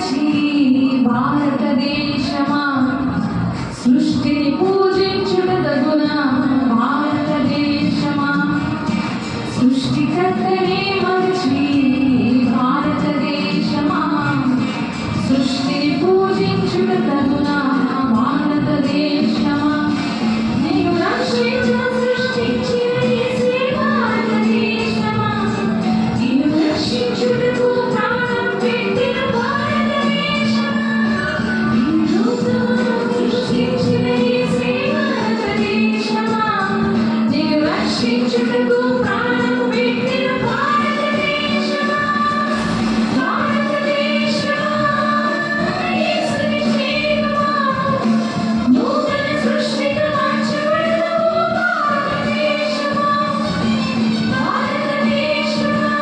మరచి భారతదేశమా సృష్టిని పూజించుటదగునా భారతదేశమా సృష్టికర్తనే మరచి భారతదేశమా సృష్టిని పూజించుటదగునా భారతదేశమా నీవు రక్షించు సృష్టించిన యేసే భారతదేశమా నిన్ను రక్షించుటకు ప్రాణం పెట్టిన భారతదేశమా నిన్ను సృష్టించిన యేసే భారతదేశమా నిన్ను రక్షించుటకు ప్రాణం పెట్టిన భారతదేశమా భారతదేశమా యేసుని సేవమా నూతన సృష్టిగా మార్చబడవు భారతదేశమా భారతదేశమా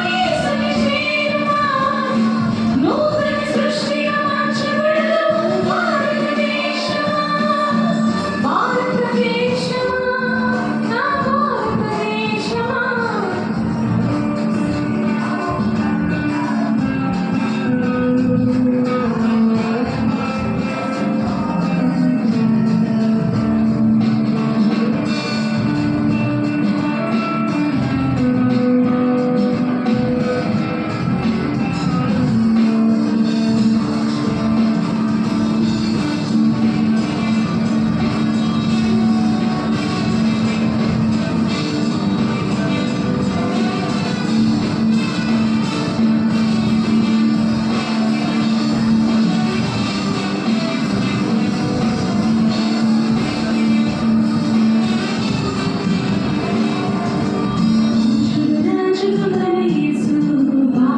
యేసుని సేవమా నూతన సృష్టిగా మార్చబడవు భారతదేశమా భారతదేశమా నా భారతదేశమా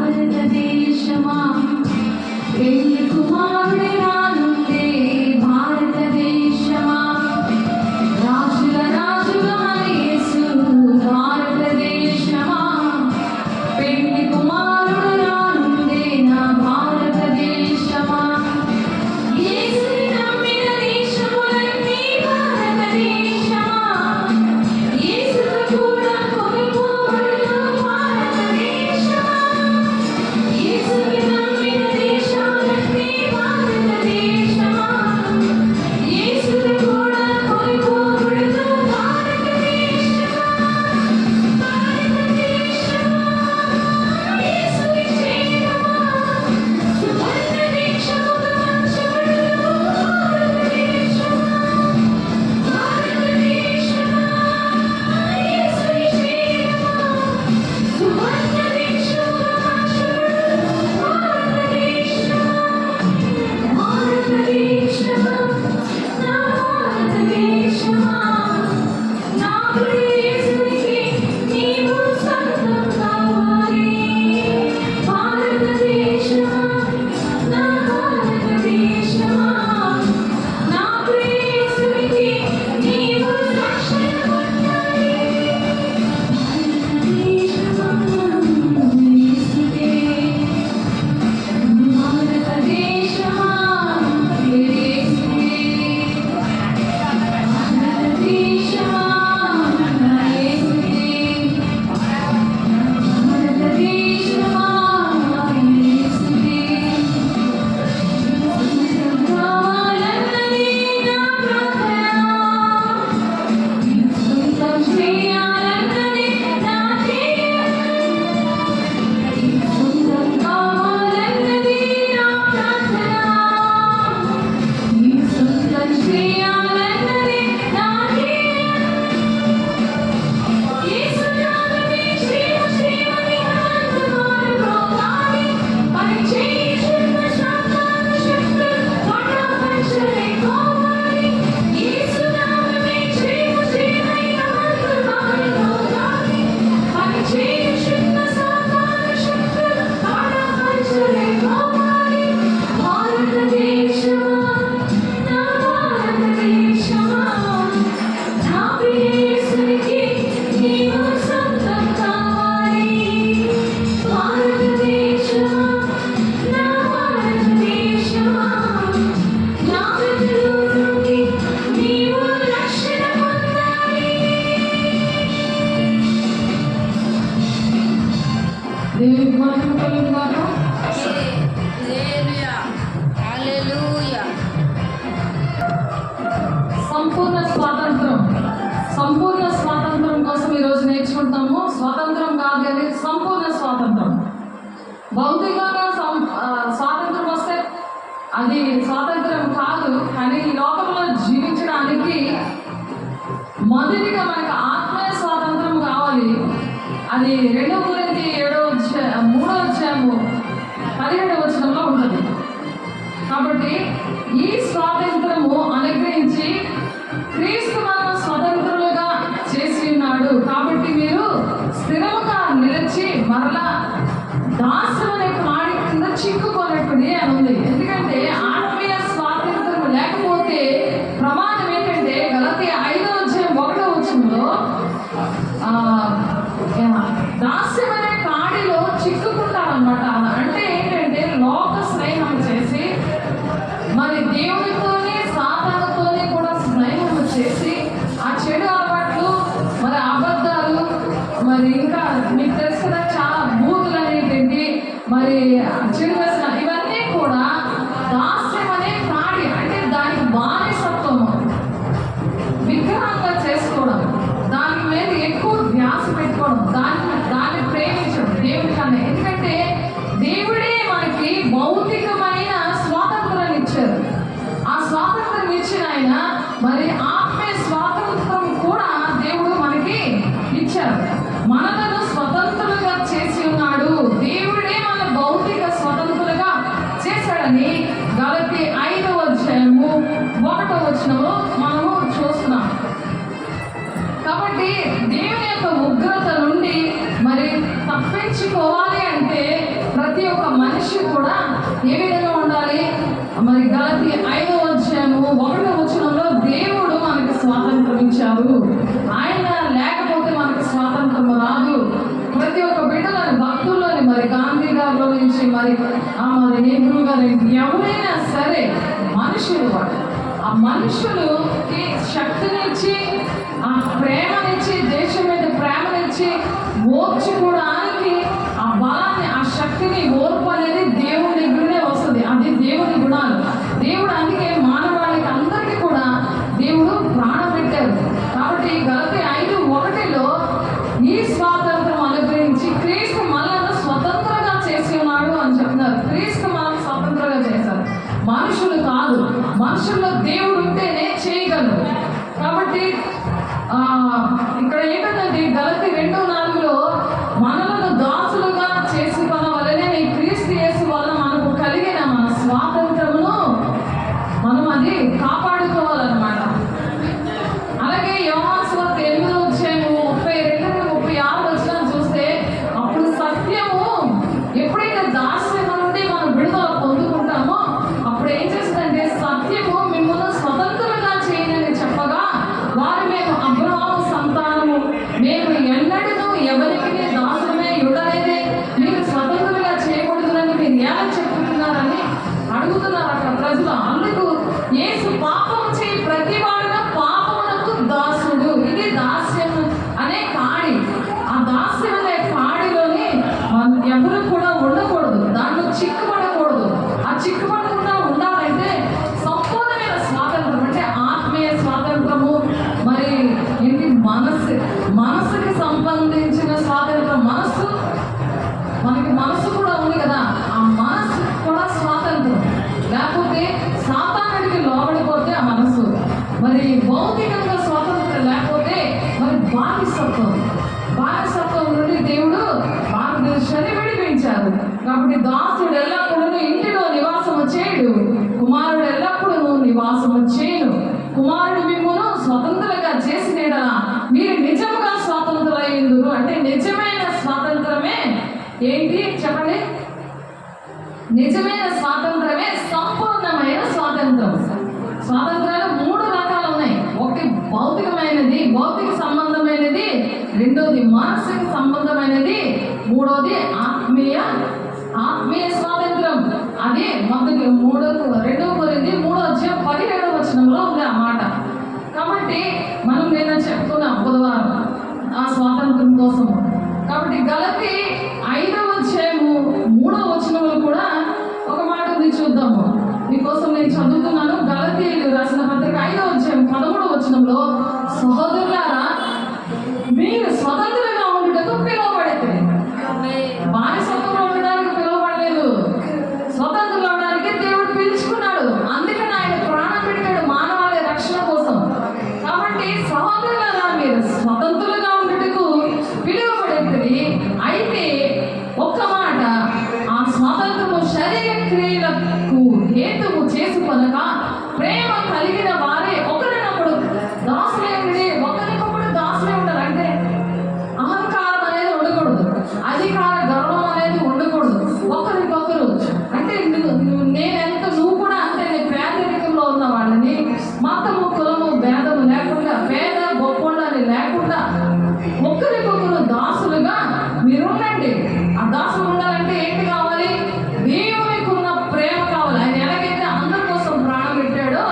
భారతదేశమా పెళ్లి కుమారుడి రానుందే భారతదేశమా రాజుల రాజుగా యేసు భారతదేశమా పెళ్లి కుమారుడు రానుందే నా భారతదేశమా యేసుని నమ్మిన దేశములన్నీ భారతదేశమా యేసుతో కూడా కొనిపోబడును భారతదేశమా యేసుని నమ్మిన దేశాలన్నీ భారతదేశమా యేసుతో కూడా కొనిపోబడును భారతదేశమా భారతదేశమా యేసుని సేవమా సువర్ణ దేశముగా మార్చబడును భారతదేశమా భారతదేశమా యేసుని సేవమా సువర్ణ దేశముగా మార్చబడును భారతదేశమా భారతదేశమా నా భారతదేశమా నా ప్రియ యేసునికి నీవు సొంతం కావాలి భారతదేశమా నా భారతదేశమా నా ప్రియ యేసునికి నీవు రక్షణ పొందాలి భారతదేశమా యేసుకే భారతదేశమా యేసుకే భారతదేశమా యేసుకే భారతదేశమా యేసుకే కావాలన్నది నా ప్రార్థన సొంతం చేయాలన్నది నా సొంతం కావాలన్నది నా ప్రార్థన సొంతం చేయాలన్నది నా యేసునామమే శ్రీమ శ్రీమని హనుమంతుమారు ప్రోగాలి పరిచయించున్న సాతాను శక్తులు పటాపంచలై పోవాలి యేసునామమే శ్రీమ శ్రీమని హనుమంతుమారు ప్రోగాలి పరిచయించున్న సాతాను శక్తులు పటాపంచలై పోవాలి భారతదేశమా నా భారతదేశమా నా ప్రియ యేసునికి నీవు సొంతం కావాలి భారతదేశమా నా భారతదేశమా నా ప్రజల నుండి నీవు రక్షణ పొందాలి దేవుని మహిమ కలుగుగాక హల్లెలూయా హల్లెలూయా. సంపూర్ణ స్వాతంత్రం. సంపూర్ణ స్వాతంత్రం కోసం ఈరోజు నేర్చుకుంటాము. స్వాతంత్రం కాదు కానీ సంపూర్ణ స్వాతంత్రం. భౌతికంగా స్వాతంత్రం వస్తే అది స్వాతంత్రం కాదు, కానీ ఈ లోకంలో జీవించడానికి మొదటిగా మనకు ఆత్మీయ స్వాతంత్రం కావాలి. అది 2 Corinthians 3:17 ఉంటుంది. కాబట్టి ఈ స్వాతంత్రము అనుగ్రహించి క్రీస్తు మనం స్వతంత్రులుగా చేసి ఉన్నాడు. కాబట్టి మీరు స్థిరముగా నిలిచి మరలా దాసం అనే కాడి కింద చిక్కుకోనట్టుది అని ఉంది. ఎందుకంటే ఆత్మీయ స్వాతంత్రం లేకపోతే ప్రమాదం ఏంటంటే గలతీ 5:1 దాస్యం అనే కాడిలో చిక్కుకుంటారనమాట. అంటే ఏంటంటే లోక స్నేహం చేసి మరి దేవునితోనే సాతానుతోనే కూడా స్నేహం చేసి ఆ చెడు అలవాట్లు మరి అబద్ధాలు మరి ఇంకా మీకు తెలుసు కదా చాలా బూతులు అనేటువంటి మరి చెడు వ్యసన ఇవన్నీ కూడా దాస్యం అనే కాడి అంటే దానికి బానిసత్వము విగ్రహంగా చేసుకోవడం, దాని మీద ఎక్కువ ధ్యాస పెట్టుకోవడం, దాన్ని ప్రేమించడం దేవుడి కన్నా. ఎందుకంటే దేవుడే మనకి భౌతికమైన స్వాతంత్రాన్ని ఇచ్చారు. ఆ స్వాతంత్రం ఇచ్చిన ఆయన మరి ఆత్మీయ స్వాతంత్రం కూడా దేవుడు మనకి ఇచ్చారు. మనలను స్వతంత్రులుగా చేసి ఉన్నాడు. దేవుడే మన భౌతిక స్వతంత్రులుగా చేశాడని గలతీ 5:1 మనము చూస్తున్నాం. కాబట్టి దేవుని యొక్క ఉగ్రత నుండి మరి తప్పించుకోవాలి అంటే ప్రతి ఒక్క మనిషి కూడా ఏ విధంగా ఉండాలి? మరి గలతీ 5:1 దేవుడు మనకి స్వాతంత్రం ఇచ్చారు. ఆయన లేకపోతే మనకి స్వాతంత్రం రాదు. ప్రతి ఒక్క బిడ్డలోని భక్తుల్లోని మరి గాంధీ గారిలో నుంచి మరి నెహ్రూ గారి ఎవరైనా సరే మనుషులు వాడు ఆ మనుషులకి శక్తినిచ్చి ఆ ప్రేమనిచ్చి దేశం మీద ప్రేమనిచ్చి ఓర్చుకోవడానికి ఆ బలాన్ని ఆ శక్తిని ఓర్పు అనేది దేవుని దగ్గరనే వస్తుంది. అది దేవుని గుణాలు. దేవుడు అందుకే మానవాళికి అందరికీ కూడా దేవుడు ప్రాణం పెట్టారు. కాబట్టి గలతీ 5:1 ఈ స్వాతంత్రం అనుగ్రహించి క్రీస్తు మనల్ని స్వతంత్రంగా చేసి ఉన్నాడు అని చెప్తున్నారు. క్రీస్తు మనల్ని స్వతంత్రంగా చేశారు, మనుషులు కాదు. మనుషుల్లో దేవుడు ఉంటేనే చేయగలరు. కాబట్టి ఇక్కడ ఏంటంటే గలతీ 2:4 మనలను దాసులుగా చేసుకున్న వలనే ఈ క్రీస్తు యేసు వలన మనకు కలిగిన మన స్వాతంత్రమును మనం అది కాపాడుకోవాలన్నమాట. అలాగే యోహాను సువార్త 8:32-36 చూస్తే అప్పుడు సత్యము ఎప్పుడైతే దాస్యం నుండి మనం విడుదల పొందుకుంటామో అప్పుడు ఏం చేస్తుందంటే సత్యము మిమ్మల్ని స్వతంత్రంగా చేయనని చెప్పగా వారు మేము అబ్రహాము సంతానము, మేము ఎన్నడూ ఎవరికి దాసులమే ఉండలేదే, మీరు స్వతంత్రంగా చేయకూడదని మీరు ఎలా చెప్తున్నారని అడుగుతున్నారు అక్కడ ప్రజలు. అందుకు యేసు పాపము చేయి ప్రతి వాడుగా పాపమునకు దాసుడు. ఇది దాస్యం అనే కాడి. ఆ దాస్యం అనే కాడిలోని ఎవరు కూడా ఉండకూడదు, దాంట్లో చిక్కుపడకూడదు. ఆ చిక్కుపడకుండా ఉండాలంటే సంపూర్ణమైన స్వాతంత్రం అంటే ఆత్మీయ స్వాతంత్రము. మరి ఏంటి? మనసుకి సంబంధించిన స్వాతంత్రం. మనకి మనసు కూడా ఉంది కదా, ఆ మనసు కూడా స్వాతంత్రం. లేకపోతే సాతానుడికి లోబడిపోతే ఆ మనసు. మరి భౌతికంగా స్వాతంత్రం లేకపోతే మరి బానిసత్వం నుండి దేవుడు భారతదేశాన్ని విడిపించారు. కాబట్టి దాసుడు ఎల్లప్పుడూ ఇంటిలో నివాసము చేయడు, కుమారుడు ఎల్లప్పుడూ నివాసము చేయను. కుమారుడు మిమ్మును స్వతంత్రంగా చేసిన యెడల మీరు నిజముగా స్వాతంత్రులయ్యుందురు. అంటే నిజమైన స్వాతంత్రమే ఏంటి చెప్పండి? నిజమైన స్వాతంత్రమే సంపూర్ణమైన స్వాతంత్రం. స్వాతంత్రాలు 3 రకాలు ఉన్నాయి. ఒకటి భౌతికమైనది, భౌతిక సంబంధమైనది. రెండోది మానసిక సంబంధమైనది. మూడోది ఆత్మీయ స్వాతంత్రం. అదే మొదటి 2 Corinthians 3:17 ఉంది ఆ మాట. కాబట్టి మనం నిన్న చెప్పుకున్నాం బుధవారం ఆ స్వాతంత్రం కోసం. కాబట్టి గలతీ 5:3 కూడా ఒక మాట హేతువు చేసుకొనక ప్రేమ కలిగిన వారే ఒకరినొకడు దాసులే ఉండి ఒకరికొకడు దాసులే ఉండాలి. అంటే అహంకారం అనేది ఉండకూడదు, అధికార గర్వం అనేది ఉండకూడదు. ఒకరికొకరు అంటే నేనెంత నువ్వు కూడా అంతే. నేను పేదరికంలో ఉన్న వాళ్ళని మతము కులము భేదము లేకుండా పేద గొప్పని లేకుండా ఒకరికొకరు దాసులుగా మీరుండండి. ఆ దాసులు ఉండాలంటే ఏంటి కావాలి? దేవునికి ఉన్న ప్రేమ కావాలి. ఆయన ఎలాగైతే అందరి కోసం ప్రాణం పెట్టాడో,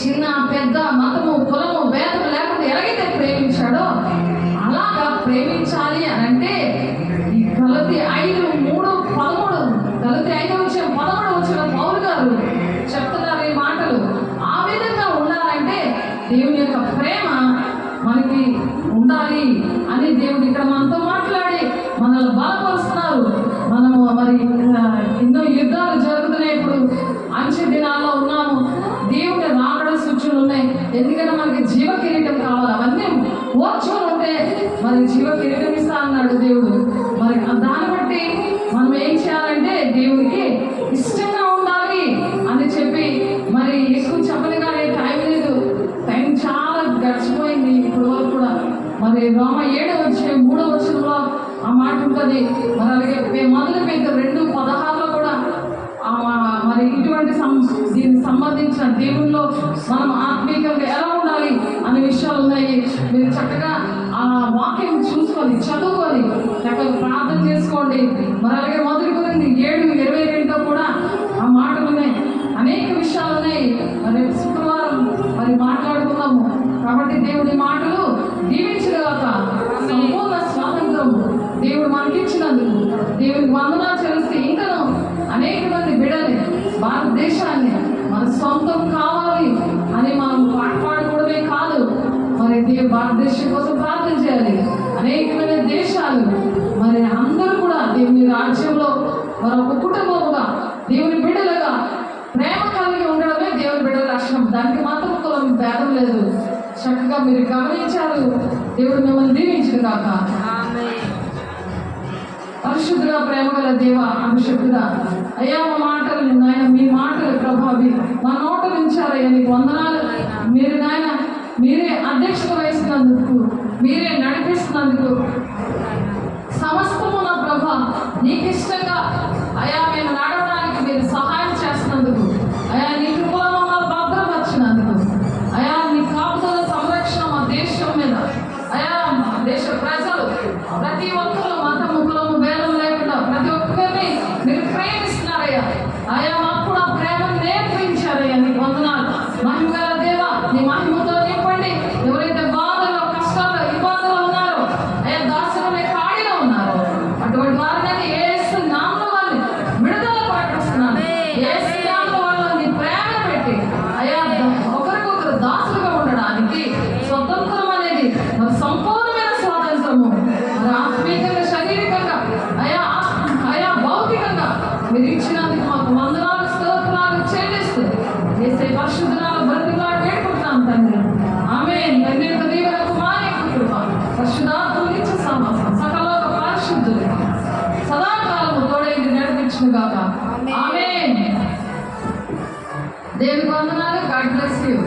చిన్న పెద్ద మతము కులము భేదము లేకుండా ఎలాగైతే ప్రేమించాడో అలాగా ప్రేమించాలి అని అంటే ఈ గలతీ 5:3-13 గలతీ 5:13 పౌలు గారు చెప్తున్నారు ఈ మాటలు. ఆ విధంగా ఉండాలంటే దేవుని యొక్క ప్రేమ మనకి ఉండాలి అని దేవుడు ఇక్కడ మనతో మాట్లాడి మనల్ని బలపరుస్తున్నారు. మనము మరి ఎన్నో యుద్ధాలు జరుగుతున్నాయి. ఇప్పుడు అంచె దినాల్లో ఉన్నాము. దేవుని రాకడ సూచనలు ఉన్నాయి. ఎందుకంటే మనకి జీవ కిరీటం కావాలి. అవన్నీ ఓర్చుకొని ఉంటే మరి జీవ కిరీటం ఇస్తా అన్నాడు దేవుడు. మరి దాన్ని బట్టి మనం ఏం చేయాలంటే దేవుడికి ఇష్టంగా ఉండాలి అని చెప్పి మరి ఎక్కువ చెప్పని కానీ టైం లేదు. టైం చాలా గడిచిపోయింది ఇప్పుడు వరకు కూడా. మరి రోమ 7:3 ఆ మాట ఉంటుంది. మరి అలాగే మొదలు పేతురు 2:16 కూడా మరి ఇటువంటి దీనికి సంబంధించిన దేవుల్లో మనం ఆత్మీయంగా ఎలా ఉండాలి అనే విషయాలు ఉన్నాయి. మీరు చక్కగా ఆ వాక్యం చూసుకొని చదువుకొని చక్కగా ప్రార్థన చేసుకోండి. మరి అలాగే మొదటి గురించి 7:22 కూడా ఆ మాటలు ఉన్నాయి. అనేక విషయాలు ఉన్నాయి. మరి శుక్రవారం మరి మాట్లాడుకుందాము. కాబట్టి దేవుడి మాటలు దీవించగాక. సంపూర్ణ స్వాతంత్రం దేవుడు మనకిచ్చినందుకు దేవుడికి వందనాలు చెల్లిస్తే ఇంకను అనేక మంది బిడ్డని భారతదేశాన్ని మన సొంతం కావాలి అని మనం పాడుకోవడమే కాదు, మరి భారతదేశం కోసం ప్రార్థన చేయాలి. అనేకమైన దేశాలు మరి అందరూ కూడా దేవుని రాజ్యంలో మరొక కుటుంబముగా దేవుని బిడ్డలుగా ప్రేమ కలిగి ఉండడమే దేవుని బిడ్డల లక్షణం. దానికి మాత్రం కులం భేదం లేదు. చక్కగా మీరు గమనించారు. దేవుడు మిమ్మల్ని దీవించడు కాక. పరిశుద్ధుడా, ప్రేమ గల దేవ, అభిషక్తుడా, అయ్యా మా మాటలు నాయన మీ మాటలు ప్రభావి మా నోట నుంచారయ్యా. నీకు వందనాలు. మీరు నాయన మీరే అధ్యక్షత వహిస్తున్నందుకు, మీరే నడిపిస్తున్నందుకు, సమస్తము నా ప్రభా నీకు ఇష్టంగా అయా మేము నడవడానికి మీరు సహాయం చేస్తున్నందుకు, అయా నీ కృపలో మమ్మల్ని భద్రపరిచినందుకు, అయా నీ కాపుదల సంరక్షణ మా దేశం మీద, అయా దేశ ప్రజలు ప్రతి ఒక్కరు మతము కులము భేదం లేకుండా ప్రతి ఒక్కరిని మీరు ప్రేమిస్తున్నారయ్యా. అయా మాకు కూడా ప్రేమను నేర్పించారయ్యా. నీకు వందనాలు. మహిమ గల దేవ, నీ మహిమతో నింపండి. ఎవరైతే బాధలో కష్టాలు ఇబ్బందులు ఉన్నారో, అయ్యా దాసులనే ఖాళీలో ఉన్నారో అటువంటి వారిని యేసు నామములో వారిని విడుదల ప్రకటిస్తున్నాను. యేసు నామములో వాళ్ళని ప్రేమ పెట్టి అయ్యా ఒకరికొకరు దాసులుగా ఉండడానికి స్వతంత్రం అనేది మరి సంపూర్ణమైన స్వాతంత్రము మరి ఆత్మీయంగా శారీరకంగా అయా భౌతికంగా మీరు ఇచ్చినందుకు మాకు వందనాలు స్తోత్రాలు చెల్లిస్తూ యేసే పరిశుద్ధనాలు బ్రతిమలాడి వేడుకుంటున్నాం తండ్రి. ఆమేన్. తండ్రి యొక్క దీవెన, కుమారుని యొక్క కృప, పరిశుద్ధాత్మ నిత్య సహవాసం సకలోక పరిశుద్ధులు సదాకాలము తోడైంది నడిపించును గాక. ఆమేన్. దేవునికి వందనాలు. God bless you.